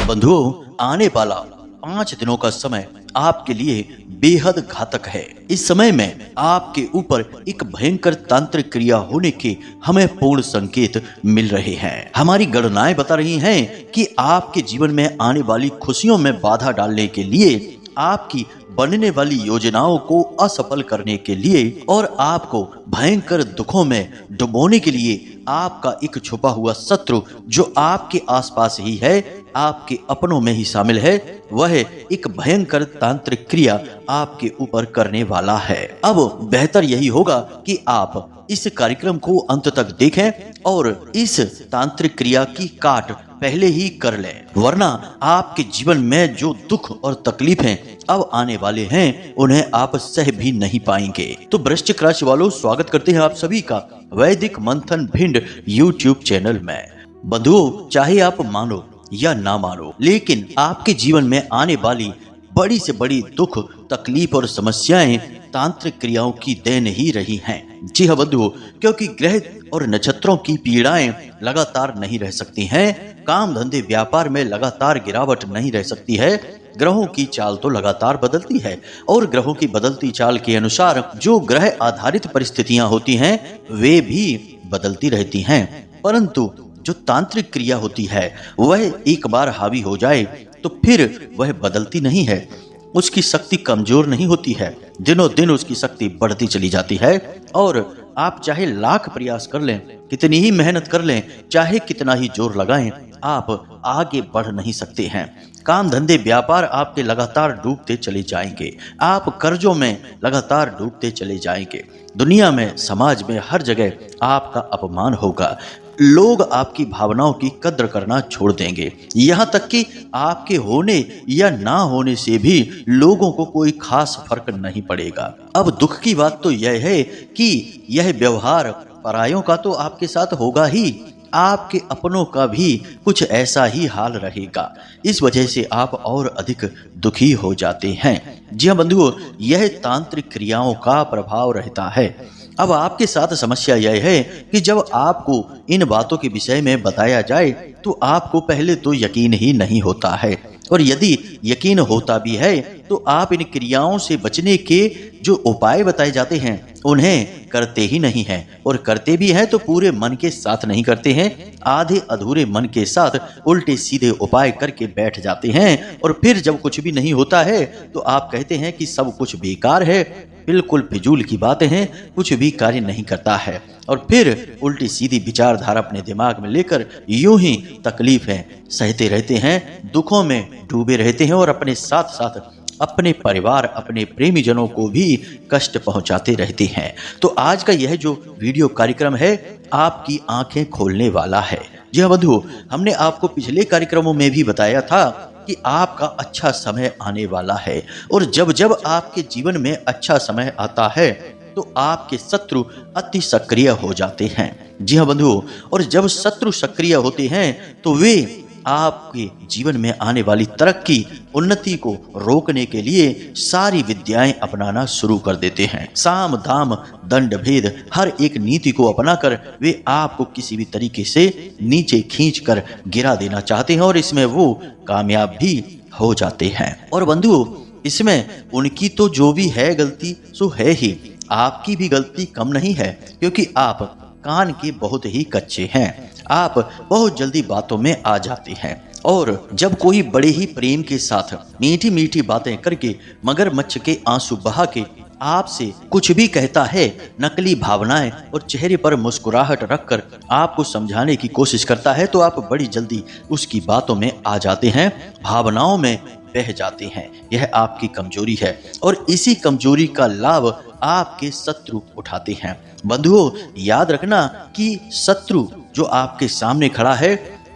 बंधुओं, आने वाला 5 दिनों का समय आपके लिए बेहद घातक है। इस समय में आपके ऊपर एक भयंकर तांत्रिक क्रिया होने के हमें पूर्ण संकेत मिल रहे हैं। हमारी गणनाएं बता रही हैं कि आपके जीवन में आने वाली खुशियों में बाधा डालने के लिए, आपकी बनने वाली योजनाओं को असफल करने के लिए और आपको भयंकर दुखों में डुबोने के लिए आपका एक छुपा हुआ शत्रु जो आपके आसपास ही है, आपके अपनों में ही शामिल है, वह एक भयंकर तांत्रिक क्रिया आपके ऊपर करने वाला है। अब बेहतर यही होगा कि आप इस कार्यक्रम को अंत तक देखें और इस तांत्रिक क्रिया की काट पहले ही कर लें, वरना आपके जीवन में जो दुख और तकलीफें अब आने वाले हैं उन्हें आप सह भी नहीं पाएंगे। तो वृश्चिक राशि वालों, स्वागत करते हैं आप सभी का वैदिक मंथन भिंड YouTube चैनल में। बंधुओं, चाहे आप मानो या ना मानो, लेकिन आपके जीवन में आने वाली बड़ी से बड़ी दुख, तकलीफ और समस्याएं तांत्रिक क्रियाओं की देन ही रही हैं। जी हाँ बंधुओं, क्योंकि ग्रह और नक्षत्रों की पीड़ाएं लगातार नहीं रह सकती हैं, काम धंधे व्यापार में लगातार गिरावट नहीं रह सकती है। ग्रहों की चाल तो लगातार बदलती है और ग्रहों की बदलती चाल के अनुसार जो ग्रह आधारित परिस्थितियां होती हैं वे भी बदलती रहती हैं, परंतु जो तांत्रिक क्रिया होती है वह एक बार हावी हो जाए तो फिर वह बदलती नहीं है। उसकी शक्ति कमजोर नहीं होती है, दिनों दिन उसकी शक्ति बढ़ती चली जाती है और आप चाहे लाख प्रयास कर लें, कितनी ही मेहनत कर लें, चाहे कितना ही जोर लगाएं, आप आगे बढ़ नहीं सकते हैं। काम धंधे व्यापार आपके लगातार डूबते चले जाएंगे, आप कर्जों में लगातार डूबते चले जाएंगे, दुनिया में, समाज में हर जगह आपका अपमान होगा, लोग आपकी भावनाओं की कद्र करना छोड़ देंगे, यहाँ तक कि आपके होने या ना होने से भी लोगों को कोई खास फर्क नहीं पड़ेगा। अब दुख की बात तो यह है कि यह व्यवहार परायों का तो आपके साथ होगा ही, आपके अपनों का भी कुछ ऐसा ही हाल रहेगा। इस वजह से आप और अधिक दुखी हो जाते हैं। जी हाँ बंधुओं, यह तांत्रिक क्रियाओं का प्रभाव रहता है। अब आपके साथ समस्या यह है कि जब आपको इन बातों के विषय में बताया जाए तो आपको पहले तो यकीन ही नहीं होता है, और यदि यकीन होता भी है तो आप इन क्रियाओं से बचने के जो उपाय बताए जाते हैं उन्हें करते ही नहीं हैं, और करते भी हैं तो पूरे मन के साथ नहीं करते हैं, आधे अधूरे मन के साथ उल्टे सीधे उपाय करके बैठ जाते हैं, और फिर जब कुछ भी नहीं होता है तो आप कहते हैं कि सब कुछ बेकार है, बिल्कुल फिजूल की बातें हैं, कुछ भी कार्य नहीं करता है, और फिर उल्टी सीधी विचारधारा अपने दिमाग में लेकर यूं ही तकलीफें सहते रहते हैं, दुखों में डूबे रहते हैं और अपने साथ साथ अपने परिवार, अपने प्रेमी जनों को भी कष्ट पहुंचाते रहते हैं। तो आज का यह जो वीडियो कार्यक्रम है आपकी आंखें खोलने वाला है। जी हाँ बंधुओं, हमने आपको पिछले कार्यक्रमों में भी बताया था कि आपका अच्छा समय आने वाला है, और जब जब आपके जीवन में अच्छा समय आता है तो आपके शत्रु अति सक्रिय हो जाते हैं। जी हाँ बंधुओं, और जब शत्रु सक्रिय होते हैं तो वे आपके जीवन में आने वाली तरक्की, उन्नति को रोकने के लिए सारी विद्याएं अपनाना शुरू कर देते हैं। साम दाम दंड भेद हर एक नीति को अपनाकर वे आपको किसी भी तरीके से नीचे खींचकर गिरा देना चाहते हैं, और इसमें वो कामयाब भी हो जाते हैं। और बंधुओं, इसमें उनकी तो जो भी है गलती सो है ही, आपकी भी गलती कम नहीं है, क्योंकि आप कान के बहुत ही कच्चे हैं, आप बहुत जल्दी बातों में आ जाते हैं, और जब कोई बड़े ही प्रेम के साथ मीठी मीठी बातें करके मगरमच्छ के आंसू बहा के आपसे कुछ भी कहता है, नकली भावनाएं और चेहरे पर मुस्कुराहट रखकर आपको समझाने की कोशिश करता है, तो आप बड़ी जल्दी उसकी बातों में आ जाते हैं, भावनाओं में बह जाते हैं। यह आपकी कमजोरी है, और इसी कमजोरी का लाभ आपके शत्रु उठाते हैं। बंधुओं, याद रखना कि शत्रु जो आपके सामने खड़ा है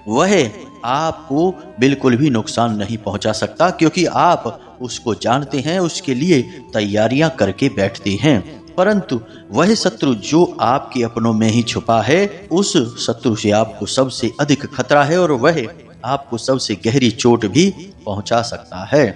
वह आपको बिल्कुल भी नुकसान नहीं पहुंचा सकता, क्योंकि आप उसको जानते हैं, उसके लिए तैयारियां करके बैठते हैं, परंतु वह शत्रु जो आपके अपनों में ही छुपा है, उस शत्रु से आपको सबसे अधिक खतरा है, और वह आपको सबसे गहरी चोट भी पहुंचा सकता है,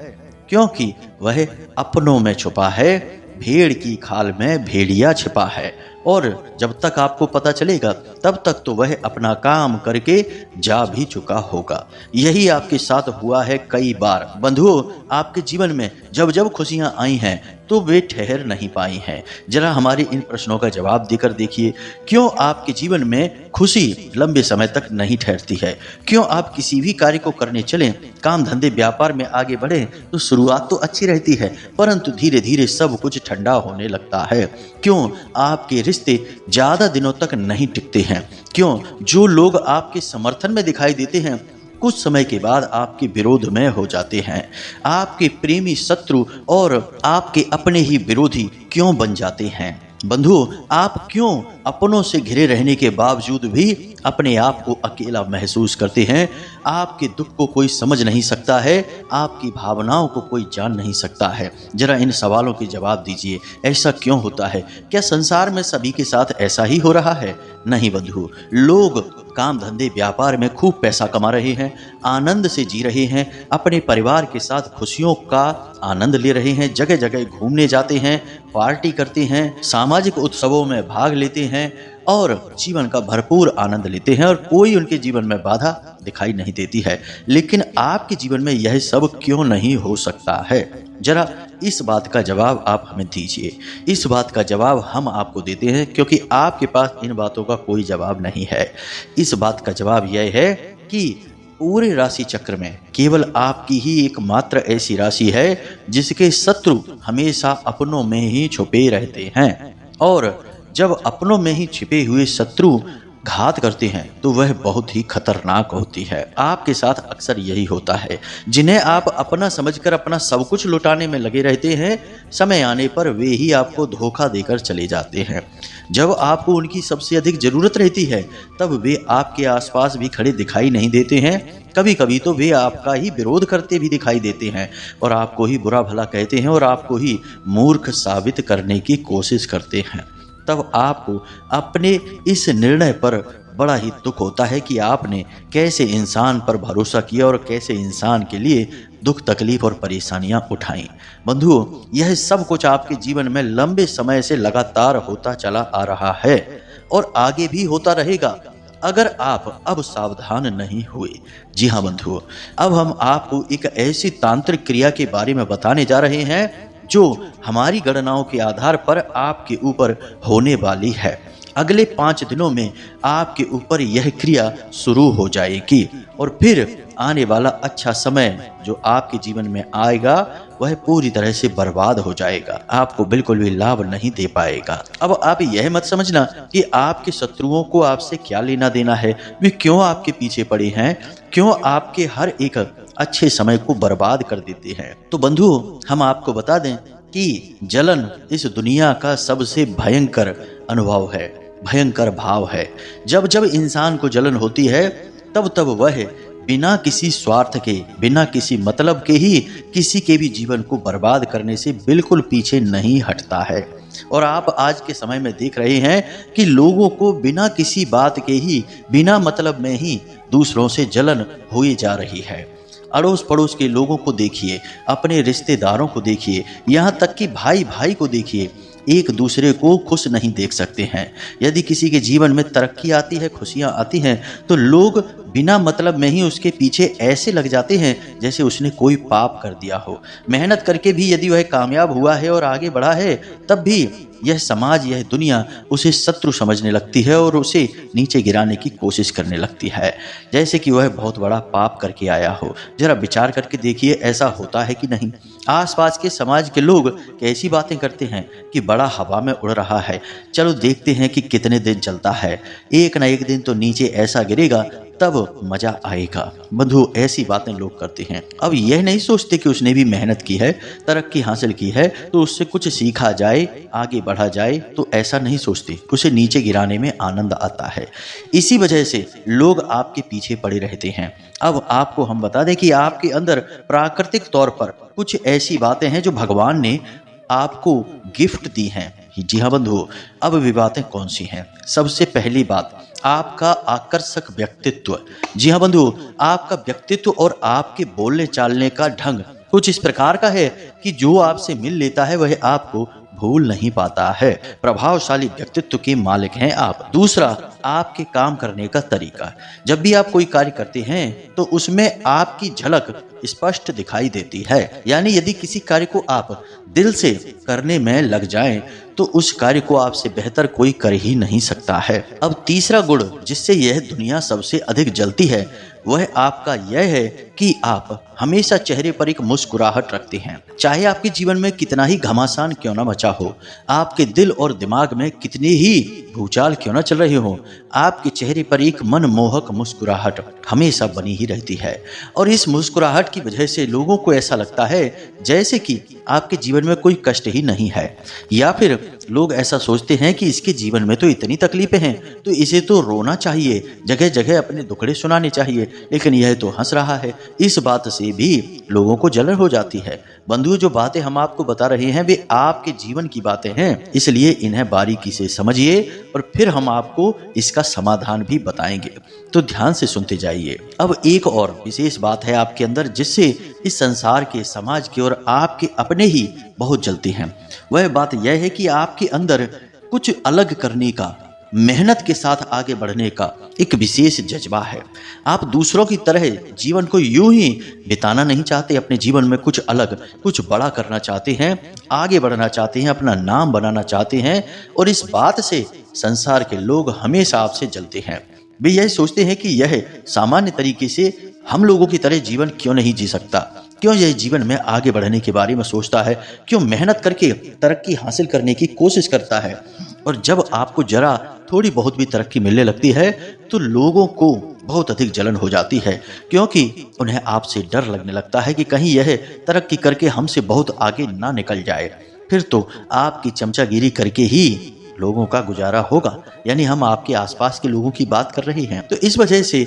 क्योंकि वह अपनों में छुपा है। भेड़ की खाल में भेड़िया छिपा है। और जब तक आपको पता चलेगा तब तक तो वह अपना काम करके जा भी चुका होगा। यही आपके साथ हुआ है कई बार। बंधुओं, आपके जीवन में जब जब खुशियां आई हैं तो वे ठहर नहीं पाई हैं। जरा हमारे इन प्रश्नों का जवाब देकर देखिए, क्यों आपके जीवन में खुशी लंबे समय तक नहीं ठहरती है? क्यों आप किसी भी कार्य को करने चलें, काम धंधे व्यापार में आगे बढ़ें तो शुरुआत तो अच्छी रहती है, परंतु धीरे धीरे सब कुछ ठंडा होने लगता है? क्यों आपके रिश्ते ज्यादा दिनों तक नहीं टिकते हैं? क्यों जो लोग आपके समर्थन में दिखाई देते हैं कुछ समय के बाद आपके विरोध में हो जाते हैं? आपके प्रेमी शत्रु और आपके अपने ही विरोधी क्यों बन जाते हैं? बंधु, आप क्यों अपनों से घिरे रहने के बावजूद भी अपने आप को अकेला महसूस करते हैं? आपके दुख को कोई समझ नहीं सकता है, आपकी भावनाओं को कोई जान नहीं सकता है। जरा इन सवालों के जवाब दीजिए, ऐसा क्यों होता है? क्या संसार में सभी के साथ ऐसा ही हो रहा है? नहीं बंधु, लोग काम धंधे व्यापार में खूब पैसा कमा रहे हैं, आनंद से जी रहे हैं, अपने परिवार के साथ खुशियों का आनंद ले रहे हैं, जगह जगह घूमने जाते हैं, पार्टी करते हैं, सामाजिक उत्सवों में भाग लेते हैं और जीवन का भरपूर आनंद लेते हैं और कोई उनके जीवन में बाधा दिखाई नहीं देती है। लेकिन आपके जीवन में यह सब क्यों नहीं हो सकता है? जरा इस बात का जवाब आप हमें दीजिए। इस बात का जवाब हम आपको देते हैं क्योंकि आपके पास इन बातों का कोई जवाब नहीं है। इस बात का जवाब यह है कि पूरे राशि चक्र में केवल आपकी ही एकमात्र ऐसी राशि है जिसके शत्रु हमेशा अपनों में ही छुपे रहते हैं, और जब अपनों में ही छिपे हुए शत्रु घात करते हैं तो वह बहुत ही खतरनाक होती है। आपके साथ अक्सर यही होता है। जिन्हें आप अपना समझकर अपना सब कुछ लुटाने में लगे रहते हैं, समय आने पर वे ही आपको धोखा देकर चले जाते हैं। जब आपको उनकी सबसे अधिक जरूरत रहती है तब वे आपके आसपास भी खड़े दिखाई नहीं देते हैं। कभी कभी तो वे आपका ही विरोध करते भी दिखाई देते हैं और आपको ही बुरा भला कहते हैं और आपको ही मूर्ख साबित करने की कोशिश करते हैं। तब आपको अपने इस निर्णय पर बड़ा ही दुख होता है कि आपने कैसे इंसान पर भरोसा किया और कैसे इंसान के लिए दुख तकलीफ और परेशानियां उठाई। बंधुओं, यह सब कुछ आपके जीवन में लंबे समय से लगातार होता चला आ रहा है और आगे भी होता रहेगा अगर आप अब सावधान नहीं हुए। जी हाँ बंधुओं, अब हम आपको एक ऐसी तांत्रिक क्रिया के बारे में बताने जा रहे हैं जो हमारी गणनाओं के आधार पर आपके ऊपर होने वाली है। अगले 5 दिनों में आपके ऊपर यह क्रिया शुरू हो जाएगी और फिर आने वाला अच्छा समय जो आपके जीवन में आएगा वह पूरी तरह से बर्बाद हो जाएगा, आपको बिल्कुल भी लाभ नहीं दे पाएगा। अब आप यह मत समझना कि आपके शत्रुओं को आपसे क्या लेना देना है, वे क्यों आपके पीछे पड़े हैं, क्यों आपके हर एक अच्छे समय को बर्बाद कर देते हैं। तो बंधु, हम आपको बता दें कि जलन इस दुनिया का सबसे भयंकर अनुभव है, भयंकर भाव है। जब जब इंसान को जलन होती है तब तब वह बिना किसी स्वार्थ के, बिना किसी मतलब के ही किसी के भी जीवन को बर्बाद करने से बिल्कुल पीछे नहीं हटता है। और आप आज के समय में देख रहे हैं कि लोगों को बिना किसी बात के ही, बिना मतलब में ही दूसरों से जलन हुई जा रही है। अड़ोस पड़ोस के लोगों को देखिए, अपने रिश्तेदारों को देखिए, यहाँ तक कि भाई भाई को देखिए, एक दूसरे को खुश नहीं देख सकते हैं। यदि किसी के जीवन में तरक्की आती है, खुशियाँ आती हैं, तो लोग बिना मतलब में ही उसके पीछे ऐसे लग जाते हैं जैसे उसने कोई पाप कर दिया हो। मेहनत करके भी यदि वह कामयाब हुआ है और आगे बढ़ा है, तब भी यह समाज, यह दुनिया उसे शत्रु समझने लगती है और उसे नीचे गिराने की कोशिश करने लगती है, जैसे कि वह बहुत बड़ा पाप करके आया हो। जरा विचार करके देखिए, ऐसा होता है कि नहीं? आसपास के समाज के लोग कैसी बातें करते हैं कि बड़ा हवा में उड़ रहा है, चलो देखते हैं कि कितने दिन चलता है, एक ना एक दिन तो नीचे ऐसा गिरेगा तब मजा आएगा। बंधु, ऐसी बातें लोग करते हैं। अब यह नहीं सोचते कि उसने भी मेहनत की है, तरक्की हासिल की है, तो उससे कुछ सीखा जाए, आगे बढ़ा जाए, तो ऐसा नहीं सोचते। उसे नीचे गिराने में आनंद आता है। इसी वजह से लोग आपके पीछे पड़े रहते हैं। अब आपको हम बता दें कि आपके अंदर प्राकृतिक तौर पर कुछ ऐसी बातें हैं जो भगवान ने आपको गिफ्ट दी हैं। जी हाँ बंधु, अब वे बातें कौन सी हैं? सबसे पहली बात, आपका आकर्षक व्यक्तित्व। जी हाँ बंधु, आपका व्यक्तित्व और आपके बोलने चालने का ढंग कुछ इस प्रकार का है कि जो आपसे मिल लेता है वह आपको भूल नहीं पाता है। प्रभावशाली व्यक्तित्व के मालिक हैं आप। दूसरा, आपके काम करने का तरीका। जब भी आप कोई कार्य करते हैं तो उसमें आपकी झलक स्पष्ट दिखाई देती है। यानी यदि किसी कार्य को आप दिल से करने में लग जाएं तो उस कार्य को आपसे बेहतर कोई कर ही नहीं सकता है। अब तीसरा गुण जिससे यह दुनिया सबसे अधिक जलती है वह आपका यह है कि आप हमेशा चेहरे पर एक मुस्कुराहट रखते हैं। चाहे आपके जीवन में कितना ही घमासान क्यों ना मचा हो, आपके दिल और दिमाग में कितने ही भूचाल क्यों ना चल रहे हो, आपके चेहरे पर एक मनमोहक मुस्कुराहट हमेशा बनी ही रहती है। और इस मुस्कुराहट की वजह से लोगों को ऐसा लगता है जैसे कि आपके जीवन में कोई कष्ट ही नहीं है, या फिर लोग ऐसा सोचते हैं कि इसके जीवन में तो इतनी तकलीफें हैं तो इसे तो रोना चाहिए, जगह जगह अपने दुखड़े सुनाने चाहिए, लेकिन यह तो हंस रहा है। इस बात से भी लोगों को जलन हो जाती है। बंधुओं, जो बातें हम आपको बता रहे हैं वे आपके जीवन की बातें हैं, इसलिए इन्हें बारीकी से समझिए और फिर हम आपको इसका समाधान भी बताएंगे, तो ध्यान से सुनते जाइए। अब एक और विशेष बात है आपके अंदर जिससे इस संसार के, समाज के और आपके अपने ही बहुत जलते हैं। वह बात यह है कि आपके अंदर कुछ अलग करने का, मेहनत के साथ आगे बढ़ने का एक विशेष जज्बा है। आप दूसरों की तरह जीवन को यूं ही बिताना नहीं चाहते, अपने जीवन में कुछ अलग, कुछ बड़ा करना चाहते हैं, आगे बढ़ना चाहते हैं, अपना नाम बनाना चाहते हैं। और इस बात से संसार के लोग हमेशा आपसे जलते हैं। वे यह सोचते हैं कि यह सामान्य तरीके से हम लोगों की तरह जीवन क्यों नहीं जी सकता, क्यों यह जीवन में आगे बढ़ने के बारे में सोचता है, क्यों मेहनत करके तरक्की हासिल करने की कोशिश करता है। और जब आपको जरा थोड़ी बहुत भी तरक्की मिलने लगती है तो लोगों को बहुत अधिक जलन हो जाती है, क्योंकि उन्हें आपसे डर लगने लगता है कि कहीं यह तरक्की करके हमसे बहुत आगे ना निकल जाए, फिर तो आपकी चमचागिरी करके ही लोगों का गुजारा होगा। यानी हम आपके आसपास के लोगों की बात कर रहे हैं। तो इस वजह से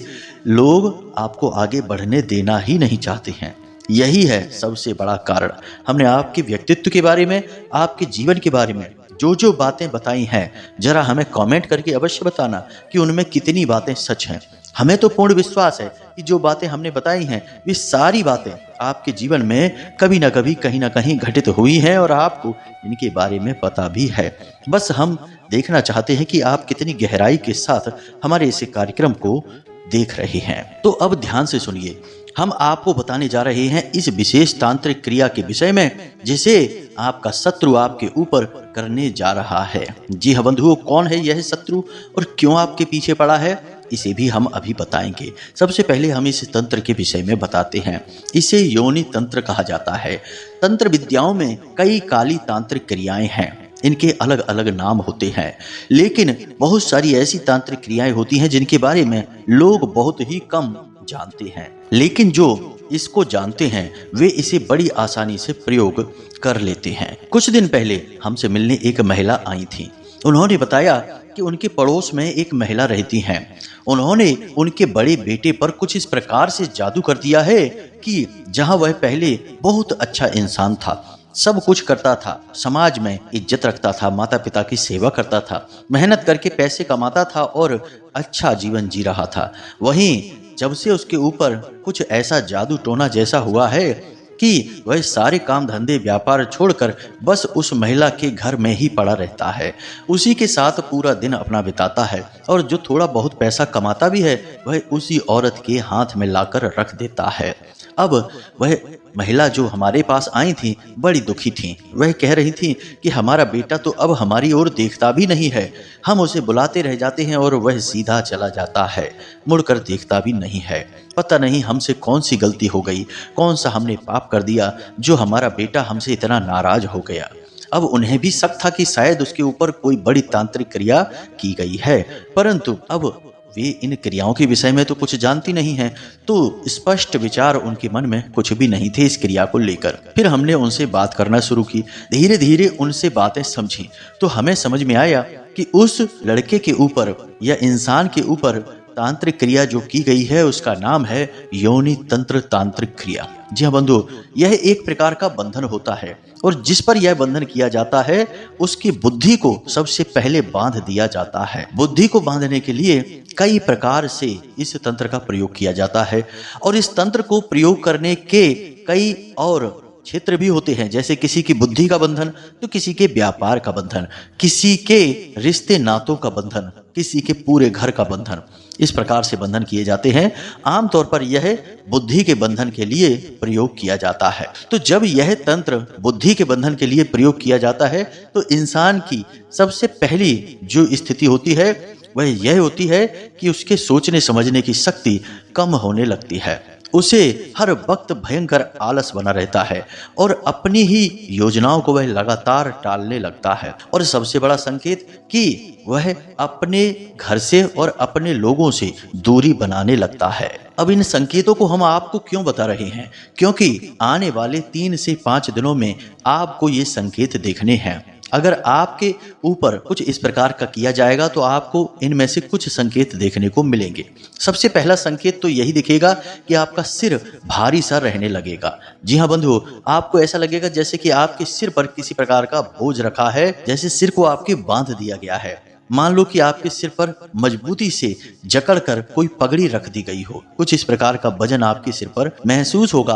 लोग आपको आगे बढ़ने देना ही नहीं चाहते हैं। यही है सबसे बड़ा कारण। हमने आपके व्यक्तित्व के बारे में, आपके जीवन के बारे में जो जो बातें बताई हैं, जरा हमें कमेंट करके अवश्य बताना कि उनमें कितनी बातें सच हैं। हमें तो पूर्ण विश्वास है कि जो बातें हमने बताई हैं वे सारी बातें आपके जीवन में कभी ना कभी, कहीं ना कहीं घटित हुई हैं और आपको इनके बारे में पता भी है। बस हम देखना चाहते हैं कि आप कितनी गहराई के साथ हमारे इस कार्यक्रम को देख रहे हैं। तो अब ध्यान से सुनिए, हम आपको बताने जा रहे हैं इस विशेष तांत्रिक क्रिया के विषय में जिसे आपका शत्रु आपके ऊपर करने जा रहा है। जी हाँ बंधुओं, कौन है यह शत्रु और क्यों आपके पीछे पड़ा है, इसे भी हम अभी बताएंगे। सबसे पहले हम इस तंत्र के विषय में बताते हैं। इसे योनि तंत्र कहा जाता है। तंत्र विद्याओं में कई काली तांत्रिक क्रियाएं हैं, इनके अलग अलग नाम होते हैं, लेकिन बहुत सारी ऐसी तांत्रिक क्रियाएं होती हैं जिनके बारे में लोग बहुत ही कम जानते हैं, लेकिन जो इसको जानते हैं वे इसे बड़ी आसानी से प्रयोग कर लेते हैं। कुछ दिन पहले हमसे मिलने एक महिला आई थी। उन्होंने बताया कि उनके पड़ोस में एक महिला रहती हैं। उन्होंने उनके बड़े बेटे पर कुछ इस प्रकार से जादू कर दिया है कि जहां वह पहले बहुत अच्छा इंसान था, सब कुछ करता था, समाज में इज्जत रखता था, माता पिता की सेवा करता था, मेहनत करके पैसे कमाता था और अच्छा जीवन जी रहा था, वहीं जब से उसके ऊपर कुछ ऐसा जादू टोना जैसा हुआ है कि वह सारे काम धंधे व्यापार छोड़कर बस उस महिला के घर में ही पड़ा रहता है, उसी के साथ पूरा दिन अपना बिताता है और जो थोड़ा बहुत पैसा कमाता भी है वह उसी औरत के हाथ में लाकर रख देता है। अब वह महिला जो हमारे पास आई थी बड़ी दुखी थी। वह कह रही थी कि हमारा बेटा तो अब हमारी ओर देखता भी नहीं है, हम उसे बुलाते रह जाते हैं और वह सीधा चला जाता है, मुड़कर देखता भी नहीं है। पता नहीं हमसे कौन सी गलती हो गई, कौन सा हमने पाप कर दिया जो हमारा बेटा हमसे इतना नाराज हो गया। अब उन्हें भी शक था कि शायद उसके ऊपर कोई बड़ी तांत्रिक क्रिया की गई है, परंतु अब वे इन क्रियाओं के विषय में तो कुछ जानती नहीं हैं, तो स्पष्ट विचार उनके मन में कुछ भी नहीं थे इस क्रिया को लेकर। फिर हमने उनसे बात करना शुरू की, धीरे धीरे उनसे बातें समझी तो हमें समझ में आया कि उस लड़के के ऊपर या इंसान के ऊपर तांत्रिक क्रिया जो की गई है उसका नाम है योनि तंत्र तांत्रिक क्रिया। जी हाँ बंधु, यह एक प्रकार का बंधन होता है और जिस पर यह बंधन किया जाता है उसकी बुद्धि को सबसे पहले बांध दिया जाता है। बुद्धि को बांधने के लिए कई प्रकार से इस तंत्र का प्रयोग किया जाता है और इस तंत्र को प्रयोग करने के कई और क्षेत्र भी होते हैं, जैसे किसी की बुद्धि का बंधन तो किसी के व्यापार का बंधन, किसी के रिश्ते नातों का बंधन, किसी के पूरे घर का बंधन। इस प्रकार से बंधन किए जाते हैं। आमतौर पर यह बुद्धि के बंधन के लिए प्रयोग किया जाता है। तो जब यह तंत्र बुद्धि के बंधन के लिए प्रयोग किया जाता है तो इंसान की सबसे पहली जो स्थिति होती है वह यह होती है कि उसके सोचने समझने की शक्ति कम होने लगती है। उसे हर वक्त भयंकर आलस बना रहता है और अपनी ही योजनाओं को वह लगातार टालने लगता है। और सबसे बड़ा संकेत कि वह अपने घर से और अपने लोगों से दूरी बनाने लगता है। अब इन संकेतों को हम आपको क्यों बता रहे हैं? क्योंकि आने वाले 3 से 5 दिनों में आपको ये संकेत देखने हैं। अगर आपके ऊपर कुछ इस प्रकार का किया जाएगा तो आपको इनमें से कुछ संकेत देखने को मिलेंगे। सबसे पहला संकेत तो यही दिखेगा कि आपका सिर भारी सा रहने लगेगा। जी हाँ बंधुओं, आपको ऐसा लगेगा जैसे कि आपके सिर पर किसी प्रकार का बोझ रखा है, जैसे सिर को आपके बांध दिया गया है। मान लो कि आपके सिर पर मजबूती से जकड़कर कोई पगड़ी रख दी गई हो। कुछ इस प्रकार का वजन आपके सिर पर महसूस होगा।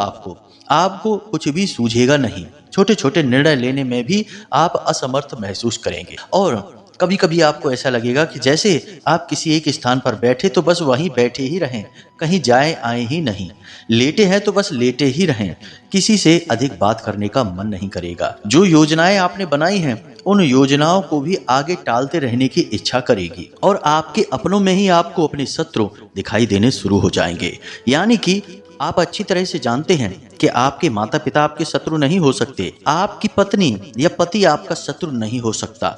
आपको कुछ भी सूझेगा नहीं। छोटे छोटे निर्णय लेने में भी आप असमर्थ महसूस करेंगे। और कभी कभी आपको ऐसा लगेगा कि जैसे आप किसी एक स्थान पर बैठे तो बस वहीं बैठे ही रहें, कहीं जाए आए ही नहीं। लेटे हैं तो बस लेटे ही रहें, किसी से अधिक बात करने का मन नहीं करेगा। जो योजनाएं आपने बनाई हैं उन योजनाओं को भी आगे टालते रहने की इच्छा करेगी। और आपके अपनों में ही आपको अपने शत्रु दिखाई देने शुरू हो जाएंगे। यानी कि आप अच्छी तरह से जानते हैं कि आपके माता पिता आपके शत्रु नहीं हो सकते, आपकी पत्नी या पति आपका शत्रु नहीं हो सकता,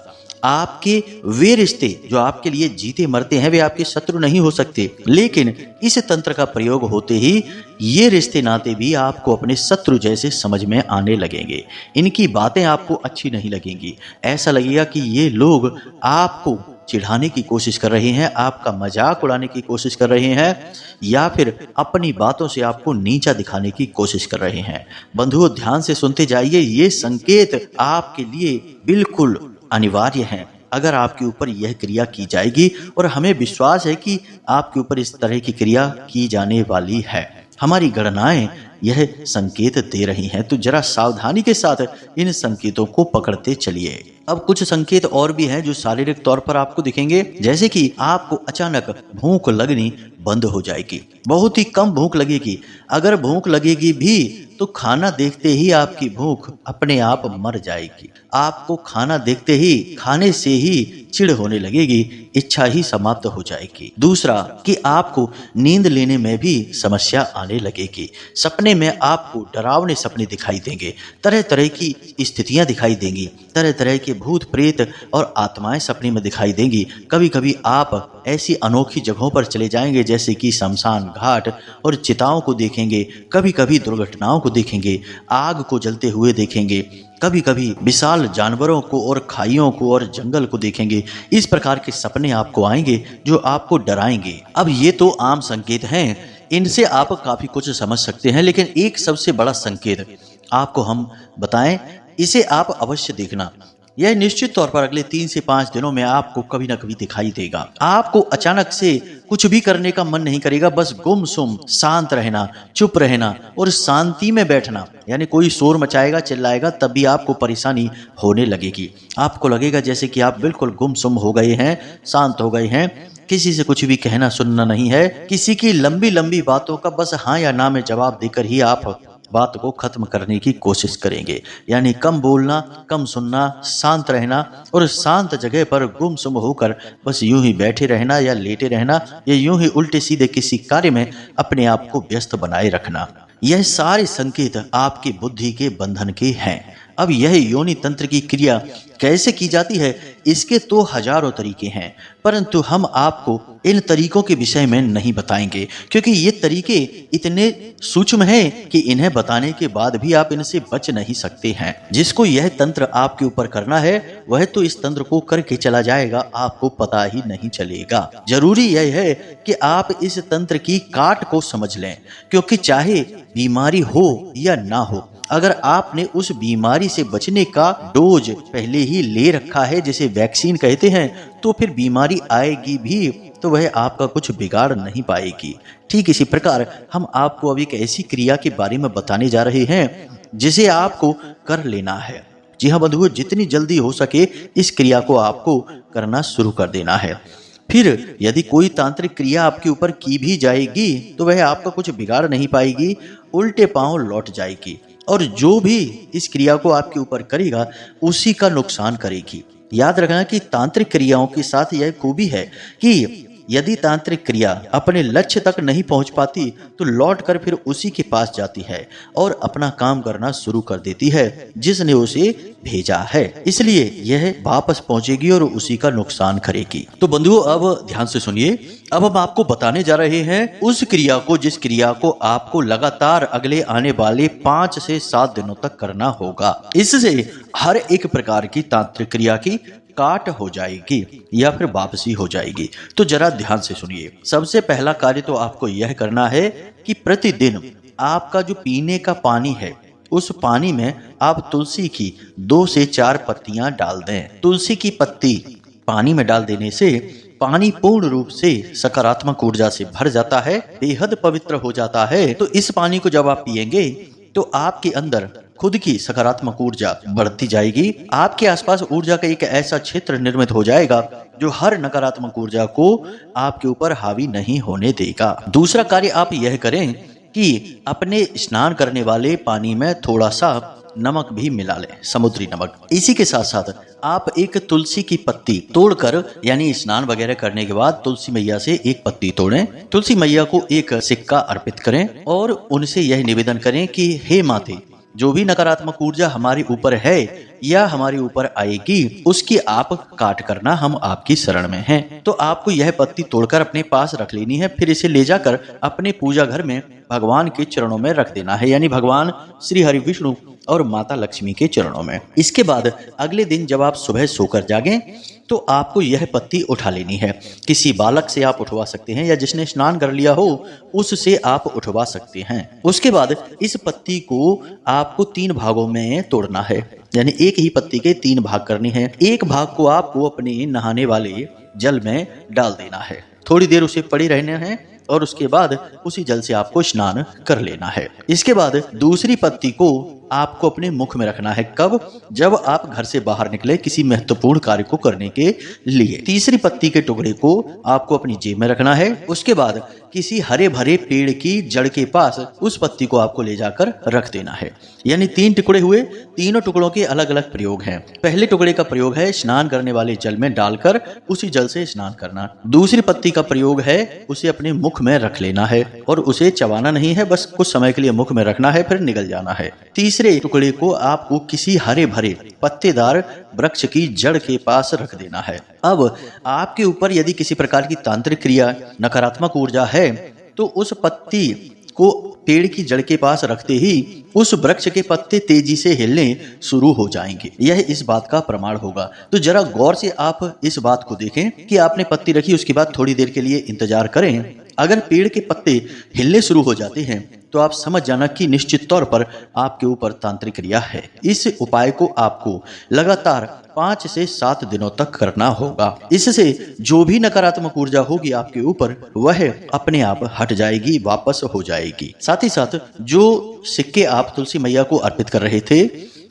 आपके वे रिश्ते जो आपके लिए जीते मरते हैं वे आपके शत्रु नहीं हो सकते। लेकिन इस तंत्र का प्रयोग होते ही ये रिश्ते नाते भी आपको अपने शत्रु जैसे समझ में आने लगेंगे। इनकी बातें आपको अच्छी नहीं लगेंगी। ऐसा लगेगा कि ये लोग आपको चिढ़ाने की कोशिश कर रहे हैं, आपका मजाक उड़ाने की कोशिश कर रहे हैं, या फिर अपनी बातों से आपको नीचा दिखाने की कोशिश कर रहे हैं। बंधुओं, ध्यान से सुनते जाइए, ये संकेत आपके लिए बिल्कुल अनिवार्य हैं। अगर आपके ऊपर यह क्रिया की जाएगी, और हमें विश्वास है कि आपके ऊपर इस तरह की क्रिया की जाने वाली है, हमारी गणनाएं यह संकेत दे रही हैं, तो जरा सावधानी के साथ इन संकेतों को पकड़ते चलिए। अब कुछ संकेत और भी हैं जो शारीरिक तौर पर आपको दिखेंगे, जैसे कि आपको अचानक भूख लगनी बंद हो जाएगी, बहुत ही कम भूख लगेगी। अगर भूख लगेगी भी तो खाना देखते ही आपकी भूख अपने आप मर जाएगी। आपको खाना देखते ही, खाने से ही चिढ़ होने लगेगी, इच्छा ही समाप्त हो जाएगी। दूसरा कि आपको नींद लेने में भी समस्या आने लगेगी। सपने में आपको डरावने सपने दिखाई देंगे, तरह तरह की स्थितियां दिखाई देंगी, तरह तरह के भूत प्रेत और आत्माएं सपने में दिखाई देंगी। कभी कभी आप ऐसी अनोखी जगहों पर चले जाएंगे जैसे कि शमशान घाट और चिताओं को देखेंगे, कभी कभी दुर्घटनाओं को देखेंगे, आग को जलते हुए देखेंगे, कभी कभी विशाल जानवरों को और खाइयों को और जंगल को देखेंगे। इस प्रकार के सपने आपको आएंगे जो आपको डराएंगे। अब ये तो आम संकेत हैं, इनसे आप काफी कुछ समझ सकते हैं, लेकिन एक सबसे बड़ा संकेत आपको हम बताएं, इसे आप अवश्य देखना। यह निश्चित तौर पर अगले 3 से 5 दिनों में आपको कभी ना कभी दिखाई देगा। आपको अचानक से कुछ भी करने का मन नहीं करेगा, बस गुमसुम शांत रहना, चुप रहना और शांति में बैठना। यानी कोई शोर मचाएगा, चिल्लाएगा, तब भी आपको परेशानी होने लगेगी। आपको लगेगा जैसे कि आप बिल्कुल गुमसुम हो गए हैं, शांत हो गए हैं, किसी से कुछ भी कहना सुनना नहीं है, किसी की लंबी लंबी बातों का बस हाँ या ना में जवाब देकर ही आप बात को खत्म करने की कोशिश करेंगे। यानी कम बोलना, कम सुनना, शांत रहना और शांत जगह पर गुमसुम होकर बस यूं ही बैठे रहना या लेटे रहना, या यूं ही उल्टे सीधे किसी कार्य में अपने आप को व्यस्त बनाए रखना। यह सारे संकेत आपकी बुद्धि के बंधन के हैं। अब यह योनि तंत्र की क्रिया कैसे की जाती है, इसके तो हजारों तरीके हैं, परंतु हम आपको इन तरीकों के विषय में नहीं बताएंगे, क्योंकि ये तरीके इतने सूक्ष्म हैं कि इन्हें बताने के बाद भी आप इनसे बच नहीं सकते हैं। जिसको यह तंत्र आपके ऊपर करना है वह तो इस तंत्र को करके चला जाएगा, आपको पता ही नहीं चलेगा। जरूरी यह है कि आप इस तंत्र की काट को समझ लें, क्योंकि चाहे बीमारी हो या ना हो, अगर आपने उस बीमारी से बचने का डोज पहले ही ले रखा है, जिसे वैक्सीन कहते हैं, तो फिर बीमारी आएगी भी तो वह आपका कुछ बिगाड़ नहीं पाएगी। ठीक इसी प्रकार हम आपको अभी एक ऐसी क्रिया के बारे में बताने जा रहे हैं जिसे आपको कर लेना है। जी हाँ बंधुओं, जितनी जल्दी हो सके इस क्रिया को आपको करना शुरू कर देना है। फिर यदि कोई तांत्रिक क्रिया आपके ऊपर की भी जाएगी तो वह आपका कुछ बिगाड़ नहीं पाएगी, उल्टे पांव लौट जाएगी, और जो भी इस क्रिया को आपके ऊपर करेगा उसी का नुकसान करेगी। याद रखना कि तांत्रिक क्रियाओं के साथ यह खूबी है कि यदि तांत्रिक क्रिया अपने लक्ष्य तक नहीं पहुंच पाती तो लौटकर फिर उसी के पास जाती है और अपना काम करना शुरू कर देती है जिसने उसे भेजा है। इसलिए यह वापस पहुंचेगी और उसी का नुकसान करेगी। तो बंधुओं, अब ध्यान से सुनिए। अब हम आपको बताने जा रहे हैं उस क्रिया को जिस क्रिया को आपको लगातार अगले आने वाले 5 से 7 दिनों तक करना होगा। इससे हर एक प्रकार की तांत्रिक क्रिया की काट हो जाएगी या फिर वापसी हो जाएगी। तो जरा ध्यान से सुनिए। सबसे पहला कार्य तो आपको यह करना है कि प्रतिदिन आपका जो पीने का पानी है उस पानी में आप तुलसी की 2 से 4 पत्तियां डाल दें। तुलसी की पत्ती पानी में डाल देने से पानी पूर्ण रूप से सकारात्मक ऊर्जा से भर जाता है, बेहद पवित्र हो जाता है। तो इस पानी को जब आप पिएंगे तो आपके अंदर खुद की सकारात्मक ऊर्जा बढ़ती जाएगी। आपके आसपास ऊर्जा का एक ऐसा क्षेत्र निर्मित हो जाएगा जो हर नकारात्मक ऊर्जा को आपके ऊपर हावी नहीं होने देगा। दूसरा कार्य आप यह करें कि अपने स्नान करने वाले पानी में थोड़ा सा नमक भी मिला लें, समुद्री नमक। इसी के साथ साथ आप एक तुलसी की पत्ती तोड़कर, यानी स्नान वगैरह करने के बाद तुलसी मैया से एक पत्ती तोड़ें, तुलसी मैया को एक सिक्का अर्पित करें और उनसे यह निवेदन करें कि हे माते, जो भी नकारात्मक ऊर्जा हमारे ऊपर है या हमारे ऊपर आएगी उसकी आप काट करना, हम आपकी शरण में हैं। तो आपको यह पत्ती तोड़कर अपने पास रख लेनी है। फिर इसे ले जाकर अपने पूजा घर में भगवान के चरणों में रख देना है, यानी भगवान श्री हरि विष्णु और माता लक्ष्मी के चरणों में। इसके बाद अगले दिन जब आप सुबह सोकर जागें तो आपको यह पत्ती उठा लेनी है। किसी बालक से आप उठवा सकते हैं या जिसने स्नान कर लिया हो उससे आप उठवा सकते हैं। उसके बाद इस पत्ती को आपको 3 भागों में तोड़ना है, यानी एक ही पत्ती के 3 भाग करने हैं। एक भाग को आपको अपने नहाने वाले जल में डाल देना है, थोड़ी देर उसे पड़े रहना है और उसके बाद उसी जल से आपको स्नान कर लेना है। इसके बाद दूसरी पत्ती को आपको अपने मुख में रखना है। कब? जब आप घर से बाहर निकले किसी महत्वपूर्ण कार्य को करने के लिए। तीसरी पत्ती के टुकड़े को आपको अपनी जेब में रखना है। उसके बाद किसी हरे भरे पेड़ की जड़ के पास उस पत्ती को आपको ले जाकर रख देना है। यानी 3 टुकड़े हुए, तीनों टुकड़ों के अलग अलग प्रयोग हैं। पहले टुकड़े का प्रयोग है स्नान करने वाले जल में डालकर उसी जल से स्नान करना। दूसरी पत्ती का प्रयोग है उसे अपने मुख में रख लेना है और उसे चबाना नहीं है, बस कुछ समय के लिए मुख में रखना है, फिर निगल जाना है। तीसरे टुकड़े को आपको किसी हरे भरे पत्तेदार वृक्ष की जड़ के पास रख देना है। अब आपके ऊपर यदि किसी प्रकार की तांत्रिक क्रिया, नकारात्मक ऊर्जा है तो उस पत्ती को पेड़ की जड़ के पास रखते ही उस वृक्ष के पत्ते तेजी से हिलने शुरू हो जाएंगे। यह इस बात का प्रमाण होगा। तो जरा गौर से आप इस बात को देखें कि आपने पत्ती रखी, उसके बाद थोड़ी देर के लिए इंतजार करें। अगर पेड़ के पत्ते हिलने शुरू हो जाते हैं तो आप समझ जाना कि निश्चित तौर पर आपके ऊपर तांत्रिक क्रिया है। इस उपाय को आपको लगातार 5 से 7 दिनों तक करना होगा। इससे जो भी नकारात्मक ऊर्जा होगी आपके ऊपर वह अपने आप हट जाएगी, वापस हो जाएगी। साथ ही साथ जो सिक्के आप तुलसी मैया को अर्पित कर रहे थे,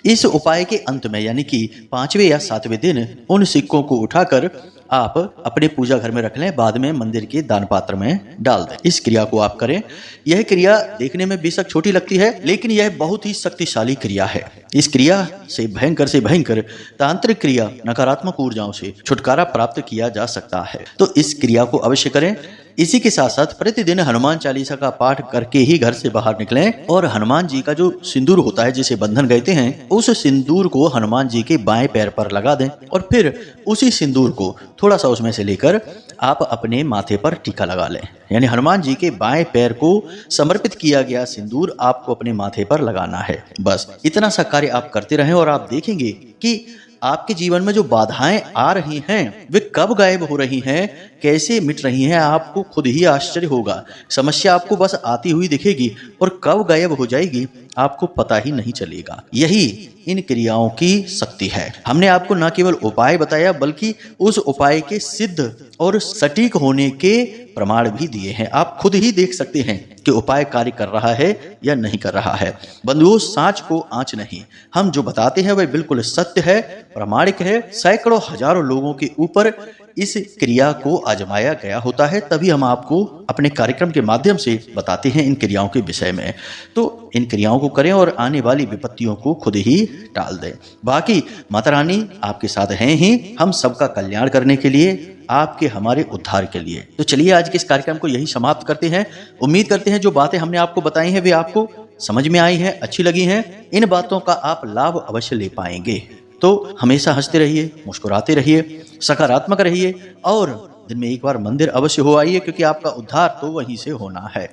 इस उपाय के अंत में यानी कि 5वें या 7वें दिन उन सिक्कों को उठाकर आप अपने पूजा घर में रख लें, बाद में मंदिर के दान पात्र में डाल दें। इस क्रिया को आप करें। यह क्रिया देखने में बेशक छोटी लगती है लेकिन यह बहुत ही शक्तिशाली क्रिया है। इस क्रिया से भयंकर तांत्रिक क्रिया, नकारात्मक ऊर्जाओं से छुटकारा प्राप्त किया जा सकता है। तो इस क्रिया को अवश्य करें। इसी के साथ साथ प्रतिदिन हनुमान चालीसा का पाठ करके ही घर से बाहर निकलें और हनुमान जी का जो सिंदूर होता है जिसे बंधन कहते हैं, उस सिंदूर को हनुमान जी के बाएं पैर पर लगा दें और फिर उसी सिंदूर को थोड़ा सा उसमें से लेकर आप अपने माथे पर टीका लगा लें। यानी हनुमान जी के बाएं पैर को समर्पित किया गया सिंदूर आपको अपने माथे पर लगाना है। बस इतना सा कार्य आप करते रहें और आप देखेंगे कि आपके जीवन में जो बाधाएं आ रही हैं वे कब गायब हो रही हैं, कैसे मिट रही हैं, आपको खुद ही आश्चर्य होगा। समस्या आपको बस आती हुई दिखेगी और कब गायब हो जाएगी आपको पता ही नहीं चलेगा। यही इन क्रियाओं की शक्ति है। हमने आपको न केवल उपाय बताया बल्कि उस उपाय के सिद्ध और सटीक होने के प्रमाण भी दिए हैं। आप खुद ही देख सकते हैं कि उपाय कार्य कर रहा है या नहीं कर रहा है। बंधुओं, सांच को आंच नहीं, हम जो बताते हैं वह बिल्कुल सत्य है, प्रामाणिक है। सैकड़ों हजारों लोगों के ऊपर इस क्रिया को आजमाया गया होता है, तभी हम आपको अपने कार्यक्रम के माध्यम से बताते हैं इन क्रियाओं के विषय में। तो इन क्रियाओं को करें और आने वाली विपत्तियों को खुद ही टाल दें। बाकी माता रानी आपके साथ हैं ही, हम सबका कल्याण करने के लिए, आपके हमारे उद्धार के लिए। तो चलिए आज के इस कार्यक्रम को यही समाप्त करते हैं। उम्मीद करते हैं जो बातें हमने आपको बताई हैं वे आपको समझ में आई हैं, अच्छी लगी हैं। इन बातों का आप लाभ अवश्य ले पाएंगे। तो हमेशा हंसते रहिए, मुस्कुराते रहिए, सकारात्मक रहिए और दिन में एक बार मंदिर अवश्य हो आइए, क्योंकि आपका उद्धार तो वहीं से होना है।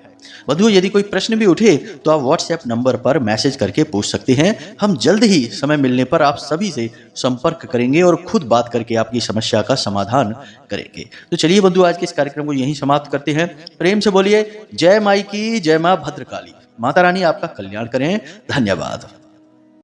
बंधुओं, यदि कोई प्रश्न भी उठे तो आप व्हाट्सएप नंबर पर मैसेज करके पूछ सकते हैं। हम जल्द ही समय मिलने पर आप सभी से संपर्क करेंगे और खुद बात करके आपकी समस्या का समाधान करेंगे। तो चलिए बंधु, आज के इस कार्यक्रम को यहीं समाप्त करते हैं। प्रेम से बोलिए जय माई की, जय मां भद्रकाली। माता रानी आपका कल्याण करें। धन्यवाद।